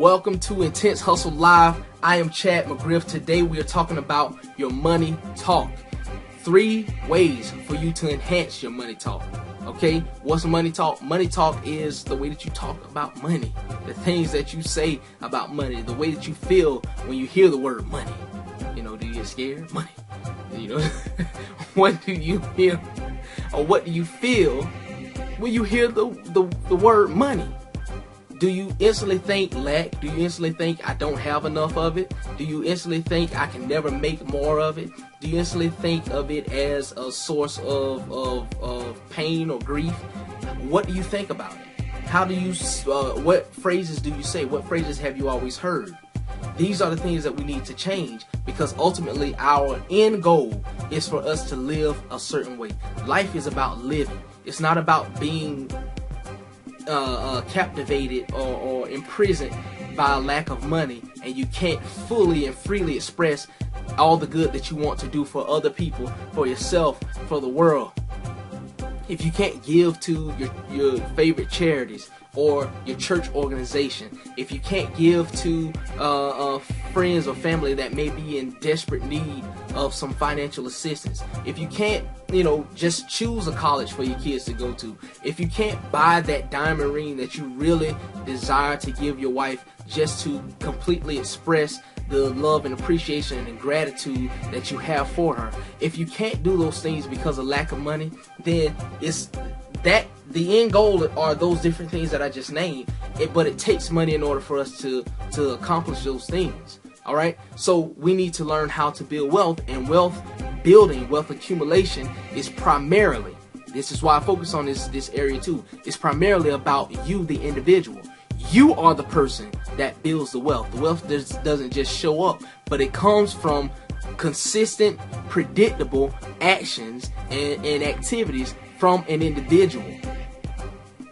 Welcome to Intense Hustle Live. I am Chad McGriff. Today we are talking about your money talk. 3 ways for you to enhance your money talk. Okay, what's money talk? Money talk is the way that you talk about money, the things that you say about money, the way that you feel when you hear the word money. You know, do you get scared? Money. You know, what do you hear, or what do you feel when you hear the word money? Do you instantly think lack? Do you instantly think I don't have enough of it? Do you instantly think I can never make more of it? Do you instantly think of it as a source of pain or grief? What do you think about it? How do you, what phrases do you say? What phrases have you always heard? These are the things that we need to change, because ultimately our end goal is for us to live a certain way. Life is about living. It's not about being captivated or imprisoned by a lack of money, and you can't fully and freely express all the good that you want to do for other people, for yourself, for the world. If you can't give to your favorite charities or your church organization, if you can't give to friends or family that may be in desperate need of some financial assistance, if you can't, just choose a college for your kids to go to, if you can't buy that diamond ring that you really desire to give your wife just to completely express the love and appreciation and gratitude that you have for her, if you can't do those things because of lack of money, then it's that the end goal are those different things that I just named. But it takes money in order for us to accomplish those things. All right, so we need to learn how to build wealth, and wealth building, wealth accumulation is primarily, this is why I focus on this area too, it's primarily about you, the individual. You are the person that builds the wealth. The wealth doesn't just show up, but it comes from consistent, predictable actions and activities from an individual.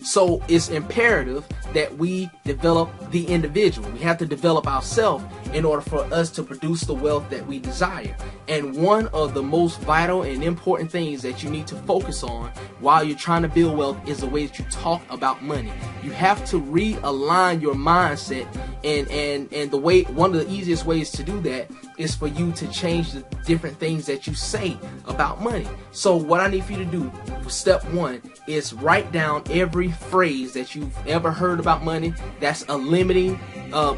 So it's imperative that we develop the individual. We have to develop ourselves in order for us to produce the wealth that we desire. And one of the most vital and important things that you need to focus on while you're trying to build wealth is the way that you talk about money. You have to realign your mindset, and the way, one of the easiest ways to do that is for you to change the different things that you say about money. So what I need for you to do for step 1 is write down every phrase that you've ever heard about money that's a limiting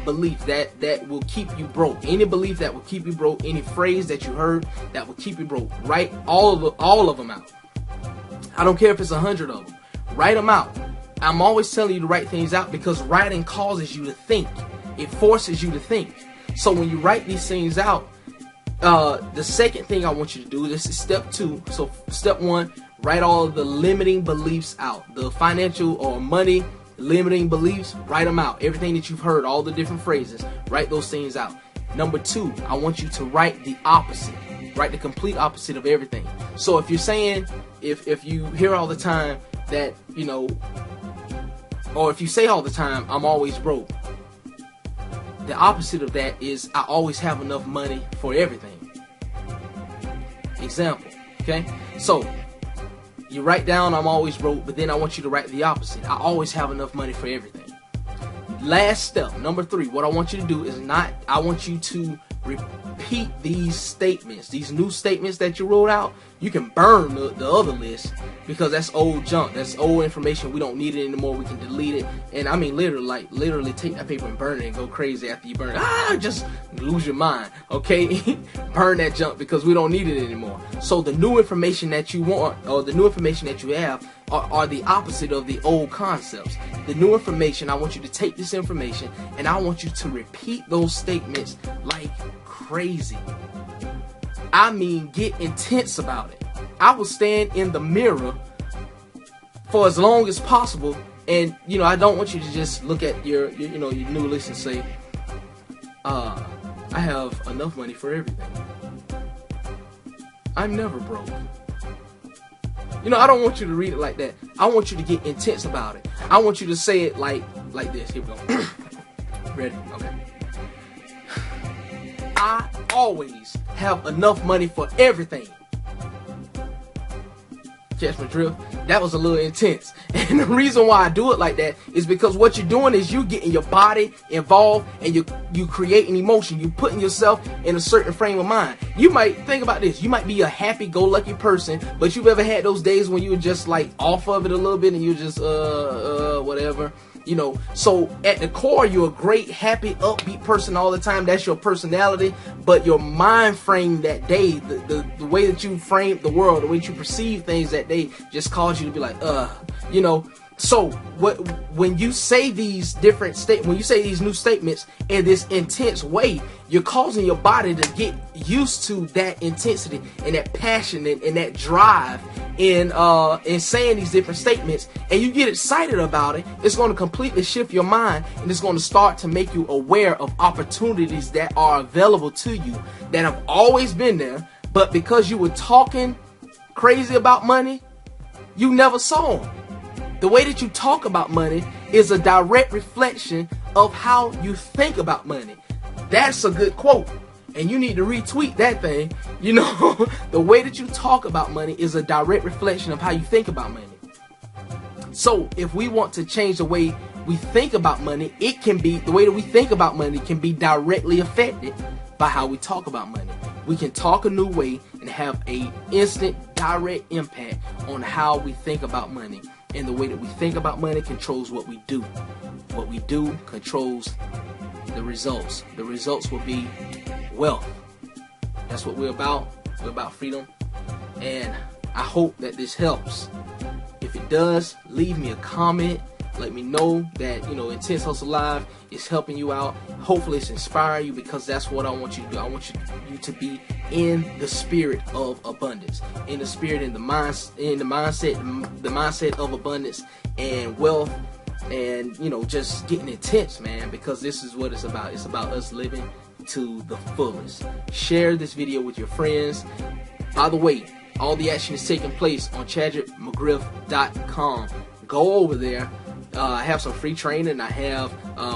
belief that will keep you broke. Any belief that will keep you broke, any phrase that you heard that will keep you broke, write all of them out. I don't care if it's 100 of them. Write them out. I'm always telling you to write things out because writing causes you to think. It forces you to think. So when you write these things out, the second thing I want you to do, this is step 2. So step 1, write all of the limiting beliefs out. The financial or money limiting beliefs, write them out. Everything that you've heard, all the different phrases, write those things out. Number 2, I want you to write the opposite. Write the complete opposite of everything. So if you're saying, if you hear all the time that, or if you say all the time, I'm always broke, the opposite of that is I always have enough money for everything. Example, okay? So you write down I'm always broke, but then I want you to write the opposite. I always have enough money for everything. Last step, number 3, what I want you to do is I want you to repeat these statements, these new statements that you wrote out. You can burn the other list because that's old junk. That's old information. We don't need it anymore. We can delete it. And I mean, literally take that paper and burn it and go crazy after you burn it. Just lose your mind. Okay, burn that junk because we don't need it anymore. So the new information that you want, or the new information that you have, are the opposite of the old concepts. The new information, I want you to take this information and I want you to repeat those statements like crazy. I mean, get intense about it. I will stand in the mirror for as long as possible, and I don't want you to just look at your new list and say, I have enough money for everything. I'm never broke. I don't want you to read it like that. I want you to get intense about it. I want you to say it like this. Here we go. Ready? Okay. I always have enough money for everything. Catch my drift? that was a little intense. And the reason why I do it like that is because what you're doing is you getting your body involved, and you creating emotion. You putting yourself in a certain frame of mind. You might think about this. You might be a happy-go-lucky person, but you've ever had those days when you were just like off of it a little bit, and you just whatever. You know, so at the core, you're a great, happy, upbeat person all the time. That's your personality. But your mind frame that day, the way that you frame the world, the way that you perceive things that day, just cause you to be like, you know. So when you say these when you say these new statements in this intense way, you're causing your body to get used to that intensity and that passion and that drive in saying these different statements, and you get excited about it. It's going to completely shift your mind, and it's going to start to make you aware of opportunities that are available to you that have always been there, but because you were talking crazy about money, you never saw them. The way that you talk about money is a direct reflection of how you think about money. That's a good quote, and you need to retweet that thing. You know, the way that you talk about money is a direct reflection of how you think about money. So if we want to change the way we think about money, it can be, the way that we think about money can be directly affected by how we talk about money. We can talk a new way and have a instant, direct impact on how we think about money. And the way that we think about money controls what we do. What we do controls the results. The results will be wealth. That's what we're about. We're about freedom. And I hope that this helps. If it does, leave me a comment. Let me know that, you know, Intense Hustle Live is helping you out. Hopefully it's inspiring you, because that's what I want you to do. I want you to be in the spirit of abundance, in the spirit, in the mindset of abundance and wealth, and, you know, just getting intense, man, because this is what it's about. It's about us living to the fullest. Share this video with your friends. By the way, all the action is taking place on ChadrickMcGriff.com. Go over there. I have some free training. I have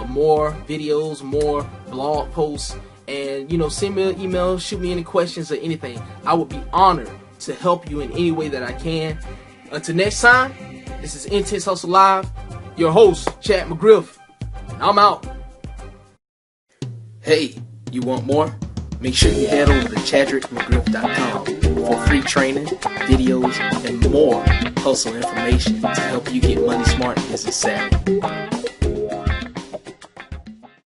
more videos, more blog posts, and, you know, send me an email, shoot me any questions or anything. I would be honored to help you in any way that I can. Until next time, this is Intense Hustle Live. Your host, Chad McGriff. I'm out. Hey, you want more? Make sure you head over to ChadrickMcGriff.com for free training, videos, and more hustle information to help you get money smart and business savvy.